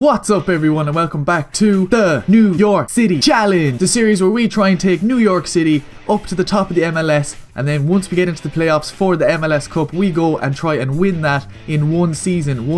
What's up everyone and welcome back to the New York City Challenge, the series where we try and take New York City up to the top of the MLS, and then once we get into the playoffs for the MLS Cup, we go and try and win that in one season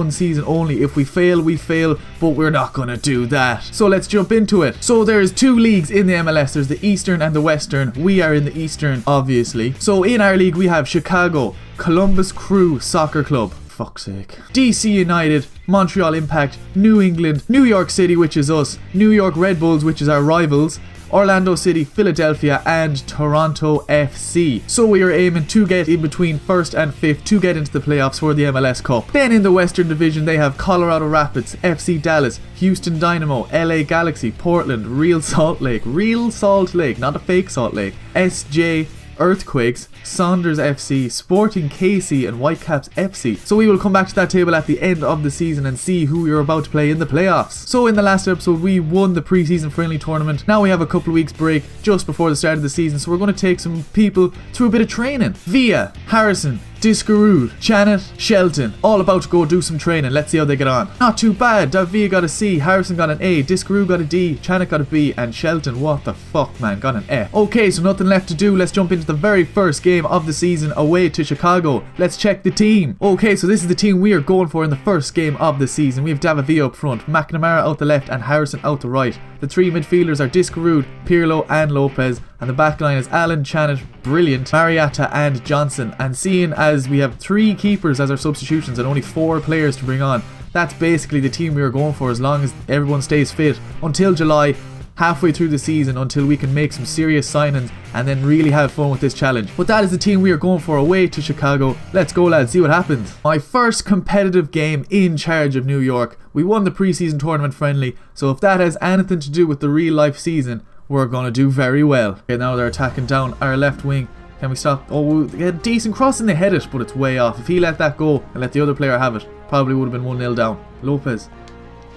only. If we fail, we fail, but we're not gonna do that. So let's jump into it. So there's two leagues in the MLS, there's the Eastern and the Western. We are in the Eastern, obviously. So in our league we have Chicago, Columbus Crew Soccer Club, fuck's sake, DC United, Montreal Impact, New England, New York City, which is us, New York Red Bulls, which is our rivals, Orlando City, Philadelphia, and Toronto FC. So we are aiming to get in between 1st and 5th to get into the playoffs for the MLS Cup. Then in the Western Division they have Colorado Rapids, FC Dallas, Houston Dynamo, LA Galaxy, Portland, Real Salt Lake, not a fake Salt Lake, SJ Earthquakes, Saunders FC, Sporting KC, and Whitecaps FC. So we will come back to that table at the end of the season and see who we are about to play in the playoffs. So in the last episode we won the pre-season friendly tournament. Now we have a couple of weeks break just before the start of the season, so we're going to take some people through a bit of training. Villa, Harrison, Discarood, Janet, Shelton, all about to go do some training. Let's see how they get on. Not too bad. Davia got a C, Harrison got an A, Discarood got a D, Janet got a B, and Shelton, what the fuck man, got an F. Okay, so nothing left to do. Let's jump into the very first game of the season away to Chicago. Let's check the team. Okay, so this is the team we are going for in the first game of the season. We have Davia up front, McNamara out the left, and Harrison out the right. The three midfielders are Discarood, Pirlo, and Lopez. And the back line is Allen, Janet, Brilliant, Marietta, and Johnson. And seeing as we have 3 keepers as our substitutions and only 4 players to bring on, that's basically the team we are going for as long as everyone stays fit until July, halfway through the season, until we can make some serious signings and then really have fun with this challenge. But that is the team we are going for away to Chicago. Let's go lads, see what happens. My first competitive game in charge of New York. We won the pre-season tournament friendly, so if that has anything to do with the real life season, we're gonna do very well. Okay, now they're attacking down our left wing. Can we stop? Oh, we get a decent cross and they head it, but it's way off. If he let that go and let the other player have it, probably would have been 1-0 down.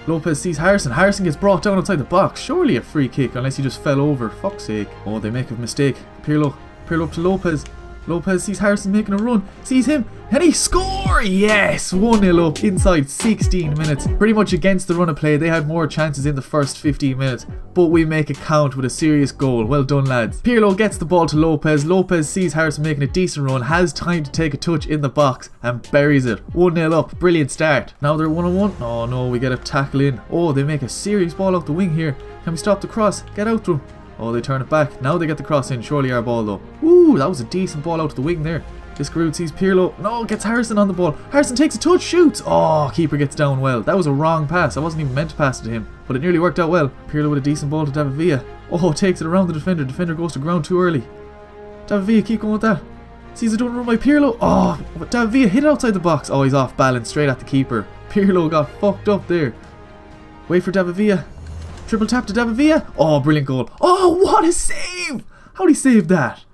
Lopez sees Harrison. Harrison gets brought down outside the box. Surely a free kick, unless he just fell over. Fuck's sake. Oh, they make a mistake. Pirlo up to Lopez. Lopez sees Harrison making a run, sees him, and he score! Yes! 1-0 up inside 16 minutes. Pretty much against the run of play. They had more chances in the first 15 minutes, but we make it count with a serious goal. Well done lads. Pirlo gets the ball to Lopez. Lopez sees Harrison making a decent run, has time to take a touch in the box, and buries it. 1-0 up. Brilliant start. Now they're 1-on-1. Oh no, we get a tackle in. Oh, they make a serious ball off the wing here. Can we stop the cross? Get out to him. Oh, they turn it back. Now they get the cross in. Surely our ball though. Ooh, that was a decent ball out of the wing there. Discarood sees Pirlo. No, gets Harrison on the ball. Harrison takes a touch, shoots. Oh, keeper gets down well. That was a wrong pass. I wasn't even meant to pass it to him, but it nearly worked out well. Pirlo with a decent ball to Davia. Oh, takes it around the defender. Defender goes to ground too early. Davia, keep going with that. Sees it done run by Pirlo. Oh, but Davia hit it outside the box. Oh, he's off balance straight at the keeper. Pirlo got fucked up there. Wait for Davia. Triple tap to Davia. Oh, brilliant goal. Oh, what a save! How'd he save that?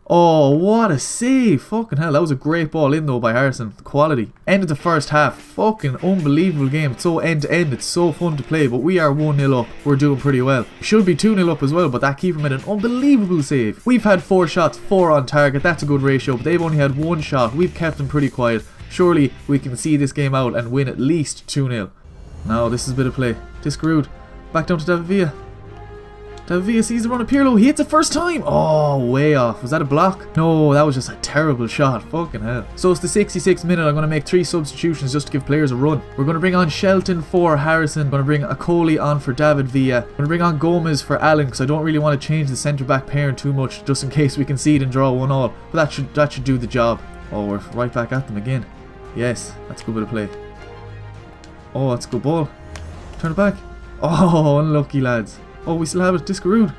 Oh, what a save. Fucking hell, that was a great ball in though by Harrison. Quality. End of the first half. Fucking unbelievable game. It's so end to end. It's so fun to play, but we are 1-0 up. We're doing pretty well. Should be 2-0 up as well, but that keeper made an unbelievable save. We've had 4 shots, 4 on target. That's a good ratio, but they've only had 1 shot. We've kept them pretty quiet. Surely we can see this game out and win at least 2-0. Now this is a bit of play. Discarood. Back down to Davia. Davia sees the run of Pirlo. He hits it first time. Oh, way off. Was that a block? No, that was just a terrible shot. Fucking hell. So it's the 66th minute. I'm going to make 3 substitutions just to give players a run. We're going to bring on Shelton for Harrison. Going to bring Akoli on for David Villa. Going to bring on Gomez for Allen because I don't really want to change the centre-back pairing too much just in case we concede and draw 1-1. But that should do the job. Oh, we're right back at them again. Yes, that's a good bit of play. Oh, that's a good ball. Turn it back. Oh, unlucky lads. Oh, we still have it. Discarood.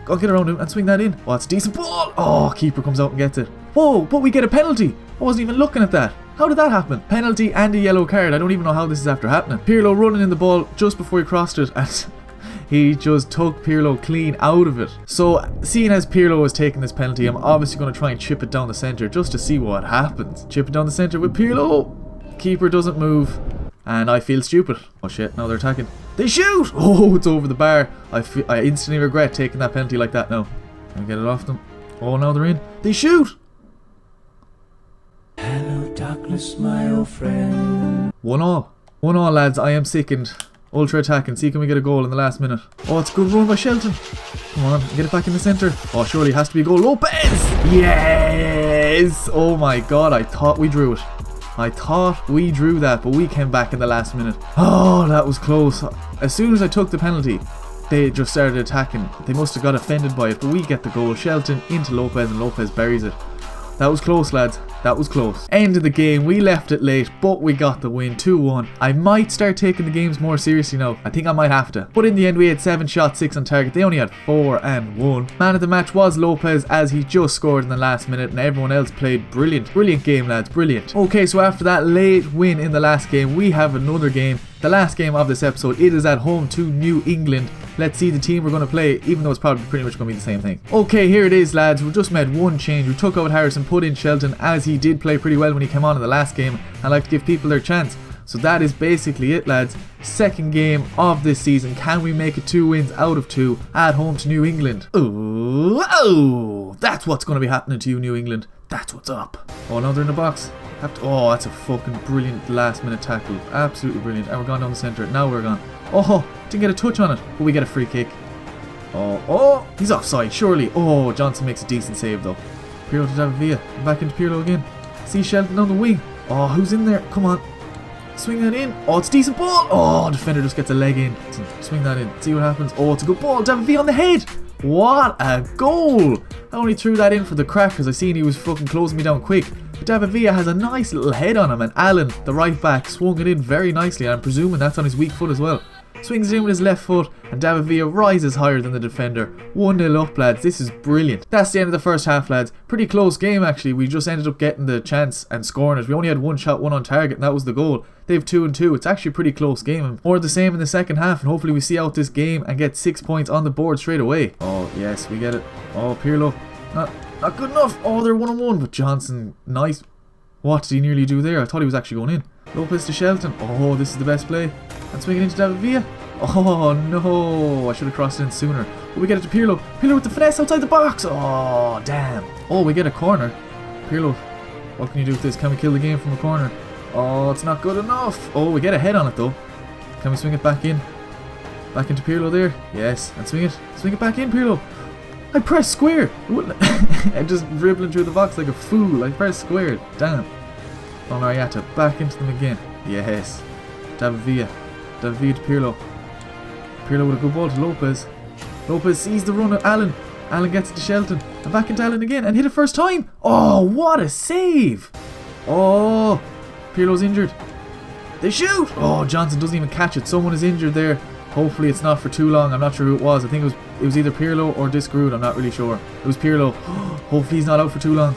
Go get around him and swing that in. Oh, that's a decent ball. Oh, keeper comes out and gets it. Whoa, but we get a penalty. I wasn't even looking at that. How did that happen? Penalty and a yellow card. I don't even know how this is after happening. Pirlo running in the ball just before he crossed it, and he just took Pirlo clean out of it. So, seeing as Pirlo is taking this penalty, I'm obviously going to try and chip it down the centre just to see what happens. Chip it down the centre with Pirlo. Keeper doesn't move. And I feel stupid. Oh shit, now they're attacking. They shoot! Oh, it's over the bar. I instantly regret taking that penalty like that now. Can we get it off them? Oh, now they're in. They shoot! Hello, darkness, my old friend. 1-1. 1-1, lads. I am sickened Ultra attack and see can we get a goal in the last minute. Oh, it's a good run by Shelton. Come on, get it back in the centre. Oh, surely it has to be a goal. Lopez! Yes! Oh my god, I thought we drew it. I thought we drew that, but we came back in the last minute. Oh, that was close. As soon as I took the penalty, they just started attacking. They must have got offended by it, but we get the goal. Shelton into Lopez and Lopez buries it. That was close, lads. That was close. End of the game. We left it late, but we got the win. 2-1. I might start taking the games more seriously now. I think I might have to. But in the end, we had 7 shots, 6 on target. They only had 4 and 1. Man of the match was Lopez, as he just scored in the last minute, and everyone else played brilliant. Brilliant game, lads. Brilliant. Okay, so after that late win in the last game, we have another game. The last game of this episode. It is at home to New England. Let's see the team we're going to play, even though it's probably pretty much going to be the same thing. Okay, here it is, lads. We just made one change. We took out Harrison, put in Shelton, as he did play pretty well when he came on in the last game. I like to give people their chance. So that is basically it, lads. Second game of this season. Can we make it 2 wins out of 2 at home to New England? Oh, that's what's going to be happening to you, New England. That's what's up. Oh, now they're in the box. Oh, that's a fucking brilliant last minute tackle. Absolutely brilliant. And we're gone down the centre. Now we're gone. Oh, didn't get a touch on it, but we get a free kick. Oh, he's offside, surely. Oh, Johnson makes a decent save though. Pirlo to David Villa. Back into Pirlo again. See Shelton on the wing. Oh, who's in there? Come on. Swing that in. Oh, it's a decent ball. Oh, defender just gets a leg in. Swing that in. See what happens. Oh, it's a good ball. David Villa on the head. What a goal. I only threw that in for the crack because I seen he was fucking closing me down quick. But David Villa has a nice little head on him, and Allen, the right back, swung it in very nicely. I'm presuming that's on his weak foot as well. Swings it in with his left foot, and David Villa rises higher than the defender. 1-0 up, lads. This is brilliant. That's the end of the first half, lads. Pretty close game, actually. We just ended up getting the chance and scoring it. We only had 1 shot, 1 on target, and that was the goal. They have 2 and 2. It's actually a pretty close game. And more of the same in the second half, and hopefully we see out this game and get 6 points on the board straight away. Oh, yes, we get it. Oh, Pirlo. Not good enough. Oh, they're 1-on-1, but Johnson, nice. What did he nearly do there? I thought he was actually going in. Lopez to Shelton. Oh, this is the best play. And swing it into David Villa. Oh no, I should have crossed it in sooner. But we get it to Pirlo. Pirlo with the finesse outside the box. Oh, damn. Oh, we get a corner. Pirlo, what can you do with this? Can we kill the game from a corner? Oh, it's not good enough. Oh, we get a head on it though. Can we swing it back in? Back into Pirlo there. Yes, and swing it back in, Pirlo. I pressed square. I'm just dribbling through the box like a fool. I pressed square. Damn. Oh, Marietta. Back into them again. Yes. David Villa. David Villa to Pirlo. Pirlo with a good ball to Lopez. Lopez sees the run of Allen. Allen gets it to Shelton. And back into Allen again. And hit it first time. Oh, what a save. Oh, Pirlo's injured. They shoot. Oh, Johnson doesn't even catch it. Someone is injured there. Hopefully it's not for too long. I'm not sure who it was. I think it was either Pirlo or Discrude. I'm not really sure. It was Pirlo. Hopefully he's not out for too long.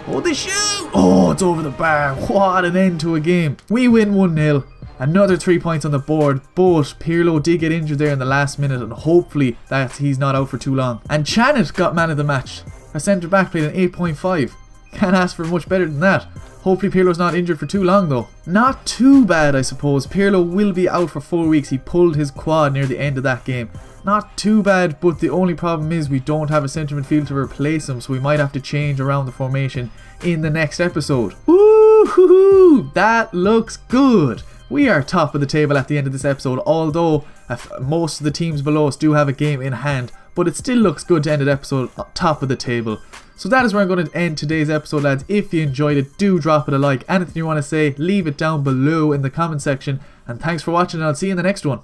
Oh, they shoot. Oh, it's over the bar. What an end to a game. We win 1-0. Another 3 points on the board, but Pirlo did get injured there in the last minute, and hopefully that he's not out for too long. And Chanet got man of the match. Our centre back played an 8.5. Can't ask for much better than that. Hopefully Pirlo's not injured for too long though. Not too bad, I suppose. Pirlo will be out for 4 weeks. He pulled his quad near the end of that game. Not too bad, but the only problem is we don't have a centre midfield to replace him, so we might have to change around the formation in the next episode. Woo-hoo-hoo! That looks good. We are top of the table at the end of this episode, although most of the teams below us do have a game in hand, but it still looks good to end an episode top of the table. So that is where I'm going to end today's episode, lads. If you enjoyed it, do drop it a like. Anything you want to say, leave it down below in the comment section. And thanks for watching, and I'll see you in the next one.